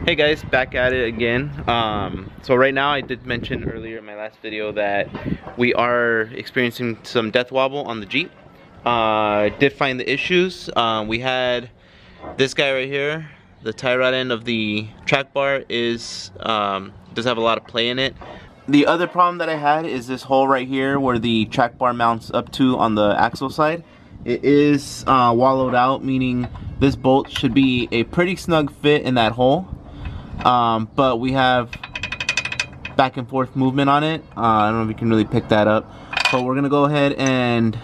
Hey guys, back at it again. So right now I did mention earlier in my last video that we are experiencing some death wobble on the Jeep. Did find the issues. We had this guy right here. The tie rod end of the track bar does have a lot of play in it. The other problem that I had is this hole right here where the track bar mounts up to on the axle side. It is wallowed out, meaning this bolt should be a pretty snug fit in that hole. But we have back and forth movement on it. I don't know if you can really pick that up, but we're gonna go ahead and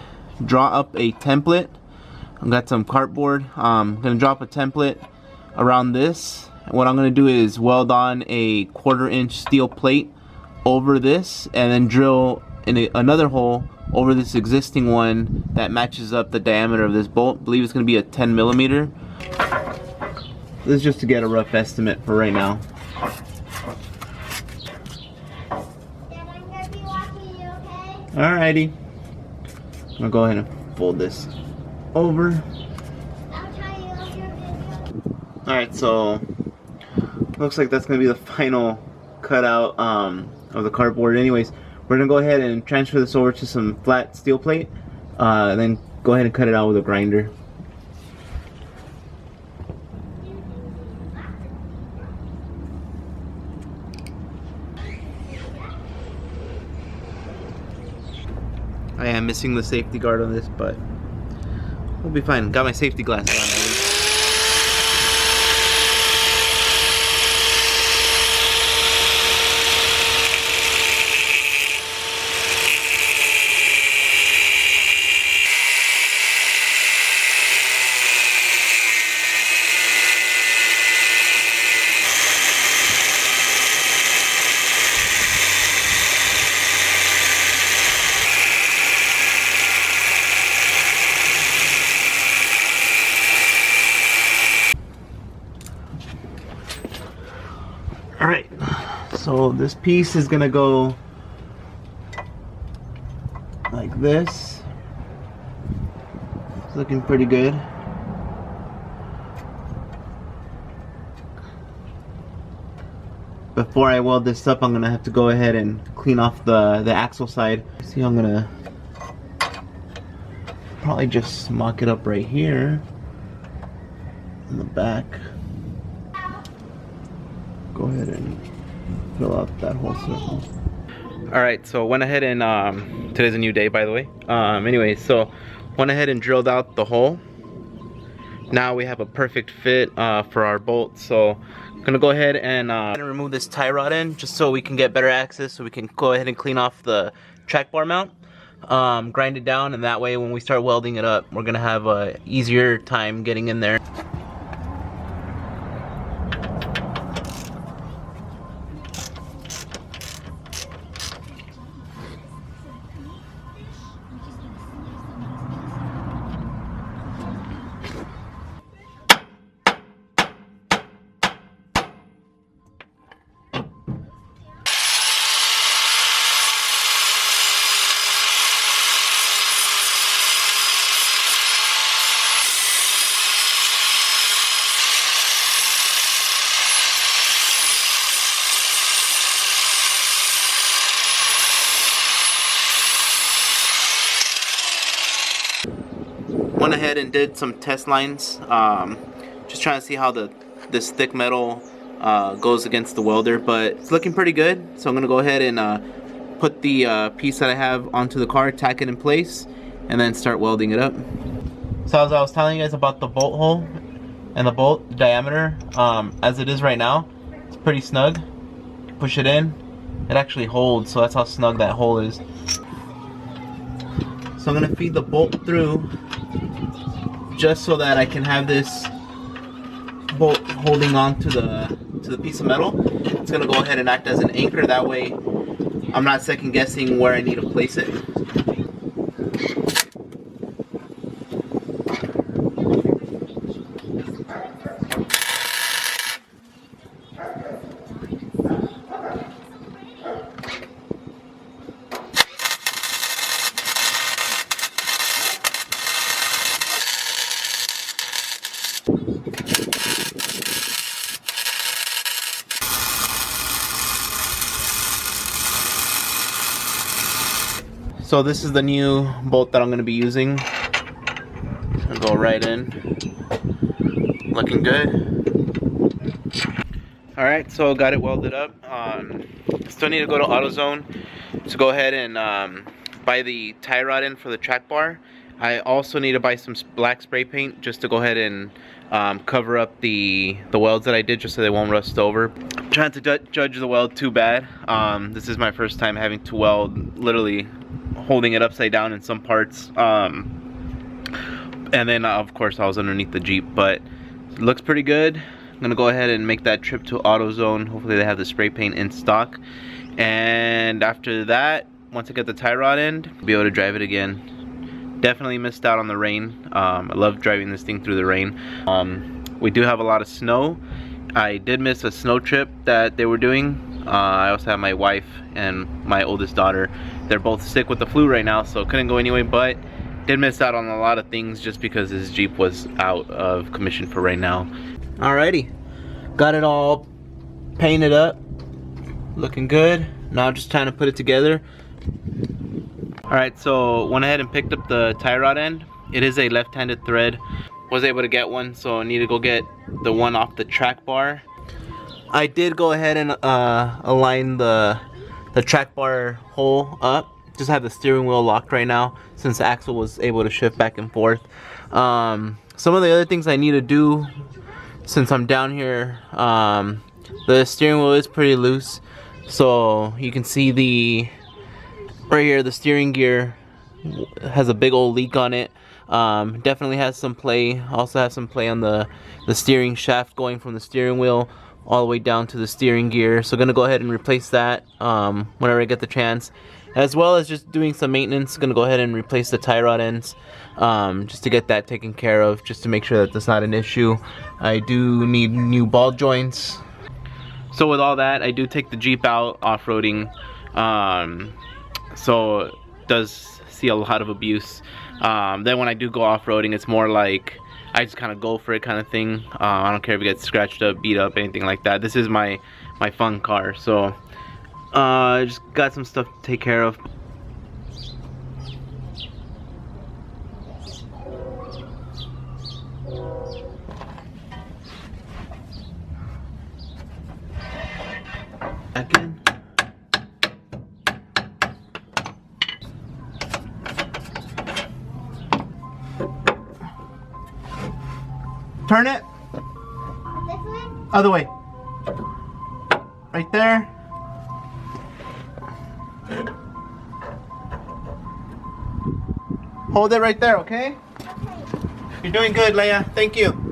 draw up a template. I've got some cardboard. I'm gonna drop a template around this. What I'm gonna do is weld on a 1/4 inch steel plate over this and then drill in another hole over this existing one that matches up the diameter of this bolt. I believe it's gonna be a 10 millimeter. This is just to get a rough estimate for right now. Dad, I'm gonna be watching you, okay? Alrighty. I'm gonna go ahead and fold this over. I'll tell you on your video. Alright, so looks like that's gonna be the final cutout of the cardboard. Anyways, we're gonna go ahead and transfer this over to some flat steel plate, and then go ahead and cut it out with a grinder. I am missing the safety guard on this, but we'll be fine. Got my safety glasses on at least. Alright, so this piece is gonna go like this. It's looking pretty good. Before I weld this up, I'm gonna have to go ahead and clean off the axle side. See, I'm gonna probably just mock it up right here in the back. Go ahead and fill out that whole circle. Alright, so went ahead and today's a new day, by the way. Anyway, so went ahead and drilled out the hole. Now we have a perfect fit for our bolt. So I'm gonna go ahead and remove this tie rod end just so we can get better access, so we can go ahead and clean off the track bar mount, grind it down, and that way when we start welding it up, we're gonna have a easier time getting in there. Went ahead and did some test lines, just trying to see how this thick metal goes against the welder, but it's looking pretty good. So I'm gonna go ahead and put the piece that I have onto the car, tack it in place, and then start welding it up. So as I was telling you guys about the bolt hole and the bolt diameter, as it is right now, it's pretty snug. Push it in, it actually holds, so that's how snug that hole is. So I'm gonna feed the bolt through just so that I can have this bolt holding on to the piece of metal. It's gonna go ahead and act as an anchor. That way I'm not second guessing where I need to place it. So this is the new bolt that I'm going to be using. I'll go right in. Looking good. Alright, so got it welded up. Still need to go to AutoZone to go ahead and buy the tie rod in for the track bar. I also need to buy some black spray paint just to go ahead and cover up the welds that I did, just so they won't rust over. I'm trying to judge the weld too bad. This is my first time having to weld, literally holding it upside down in some parts. And then of course I was underneath the Jeep, but it looks pretty good. I'm gonna go ahead and make that trip to AutoZone. Hopefully they have the spray paint in stock. And after that, once I get the tie rod in, I'll be able to drive it again. Definitely missed out on the rain. I love driving this thing through the rain. We do have a lot of snow. I did miss a snow trip that they were doing. I also have my wife and my oldest daughter. They're both sick with the flu right now, so couldn't go anyway, but did miss out on a lot of things just because this Jeep was out of commission for right now. Alrighty, got it all painted up, looking good. Now just trying to put it together. Alright, so went ahead and picked up the tie rod end. It is a left-handed thread. Was able to get one, so I need to go get the one off the track bar. I did go ahead and align the track bar hole up. Just have the steering wheel locked right now since the axle was able to shift back and forth. Some of the other things I need to do since I'm down here, the steering wheel is pretty loose, so you can see right here the steering gear has a big old leak on it. Definitely has some play. Also has some play on the steering shaft going from the steering wheel all the way down to the steering gear. So gonna go ahead and replace that whenever I get the chance, as well as just doing some maintenance. Gonna go ahead and replace the tie rod ends just to get that taken care of, just to make sure that that's not an issue. I do need new ball joints. So with all that, I do take the Jeep out off-roading, so it does see a lot of abuse. Then when I do go off-roading, it's more like I just kind of go for it kind of thing. I don't care if it gets scratched up, beat up, anything like that. This is my fun car, so I just got some stuff to take care of. Back in. Turn it. This way? Other way. Right there. Hold it right there, okay? Okay. You're doing good, Leia. Thank you.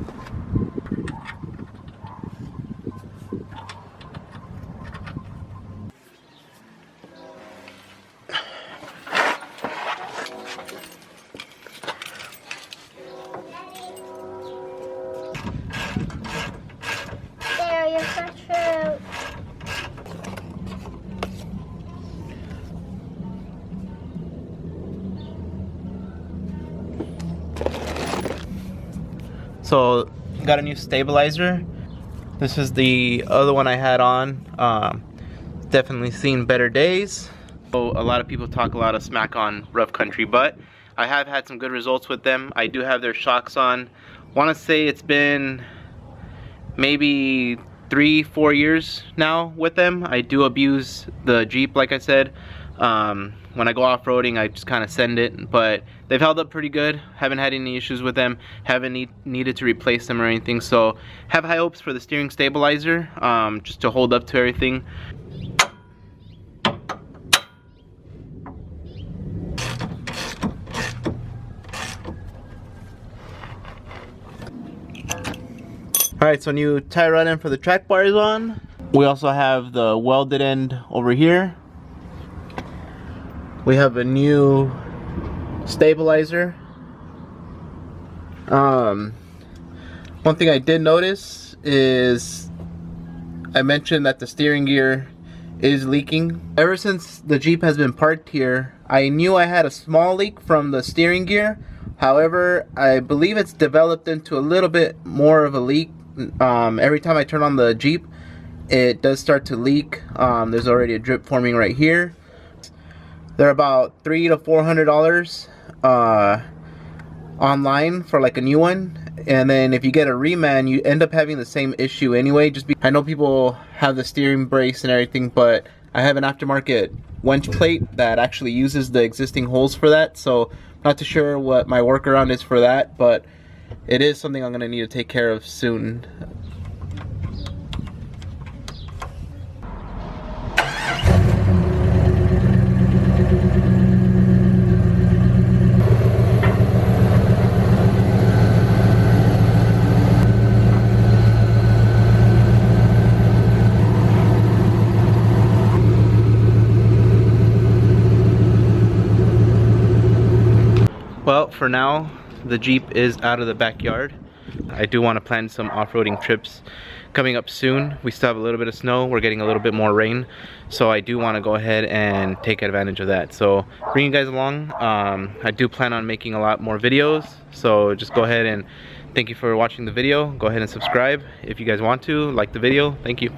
There, your fresh fruit. So, got a new stabilizer. This is the other one I had on. Definitely seen better days. So, a lot of people talk a lot of smack on Rough Country, but I have had some good results with them. I do have their shocks on. Want to say it's been maybe 3-4 years now with them. I do abuse the Jeep, like I said. When I go off-roading, I just kind of send it, but they've held up pretty good. Haven't had any issues with them. Haven't needed to replace them or anything, so have high hopes for the steering stabilizer, just to hold up to everything. Alright, so new tie rod end for the track bar is on. We also have the welded end over here. We have a new stabilizer. One thing I did notice is I mentioned that the steering gear is leaking. Ever since the Jeep has been parked here, I knew I had a small leak from the steering gear. However, I believe it's developed into a little bit more of a leak. Every time I turn on the Jeep, it does start to leak. There's already a drip forming right here. They're about $300 to $400 online for like a new one, and then if you get a reman, you end up having the same issue anyway. I know people have the steering brace and everything, but I have an aftermarket winch plate that actually uses the existing holes for that, so not too sure what my workaround is for that, but it is something I'm gonna need to take care of soon. Well, for now, the Jeep is out of the backyard. I do want to plan some off-roading trips coming up soon. We still have a little bit of snow. We're getting a little bit more rain. So I do want to go ahead and take advantage of that. So bring you guys along. I do plan on making a lot more videos. So just go ahead and thank you for watching the video. Go ahead and subscribe if you guys want to. Like the video. Thank you.